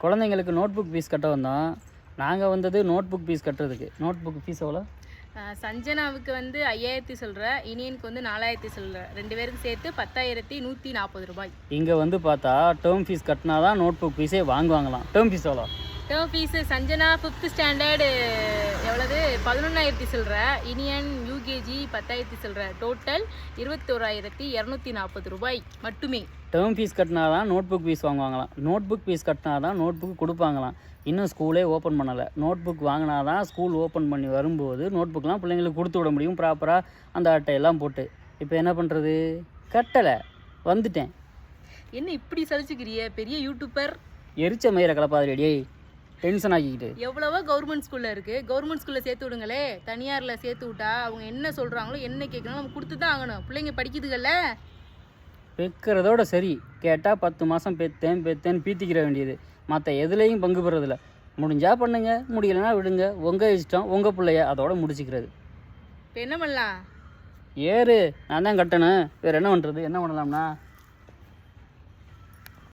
குழந்தைங்களுக்கு note book fees கட்ட வந்தோம். நாங்கள் வந்தது நோட் புக் ஃபீஸ் கட்டுறதுக்கு. நோட் புக் ஃபீஸ் எவ்வளோ? சஞ்சனாவுக்கு வந்து 5000 சொல்கிற, இனியனுக்கு வந்து 4000 சொல்கிற, 2 பேருக்கு சேர்த்து 10,140 ரூபாய். இங்கே வந்து பார்த்தா டேர்ம் ஃபீஸ் கட்டினா தான் நோட் புக் ஃபீஸே வாங்குவாங்களாம். டேர்ம் ஃபீஸ் எவ்வளோ? Term fees Sanjana 5th standard எவ்வளவு 11,000 சொல்கிற, இனியன் யூகேஜி 10,000 சொல்கிற, டோட்டல் 21,240 ரூபாய் மட்டுமே. டேர்ம் ஃபீஸ் கட்டினா தான் நோட் புக் ஃபீஸ் வாங்குவாங்களாம். நோட் புக் ஃபீஸ் கட்டினா தான் நோட் புக் கொடுப்பாங்களாம். இன்னும் ஸ்கூலே ஓப்பன் பண்ணலை. நோட் புக் வாங்கினா தான் ஸ்கூல் ஓப்பன் பண்ணி வரும்போது நோட் புக்லாம் பிள்ளைங்களுக்கு கொடுத்து விட முடியும் ப்ராப்பராக அந்த அட்டையெல்லாம் போட்டு. இப்போ என்ன பண்ணுறது? கட்டலை, வந்துட்டேன். என்ன இப்படி சலிச்சுக்கிறிய? பெரிய யூடியூபர் எரிச்ச மயிரை கலப்பாதிரியே, டென்ஷன் ஆக்கிக்கிட்டு. எவ்வளவோ கவர்மெண்ட் ஸ்கூலில் இருக்குது, கவர்மெண்ட் ஸ்கூலில் சேர்த்து விடுங்களே. தனியாரில் சேர்த்து விட்டா அவங்க என்ன சொல்கிறாங்களோ என்ன கேட்குறாங்களோ நம்ம கொடுத்து தான் ஆகணும். பிள்ளைங்க படிக்குதுகள்ல. பெக்கிறதோட சரி, கேட்டால் 10 மாதம் பெத்தேன்னு பீத்திக்கிற வேண்டியது. மற்ற எதுலேயும் பங்கு பெறதில்ல. முடிஞ்சால் பண்ணுங்க, முடியலைன்னா விடுங்க. உங்கள் இஷ்டம், உங்கள் பிள்ளைய, அதோட முடிச்சுக்கிறது. இப்போ என்ன பண்ணலாம்? ஏறு, நான் தான் கட்டணும். வேறு என்ன பண்ணுறது? என்ன பண்ணலாம்னா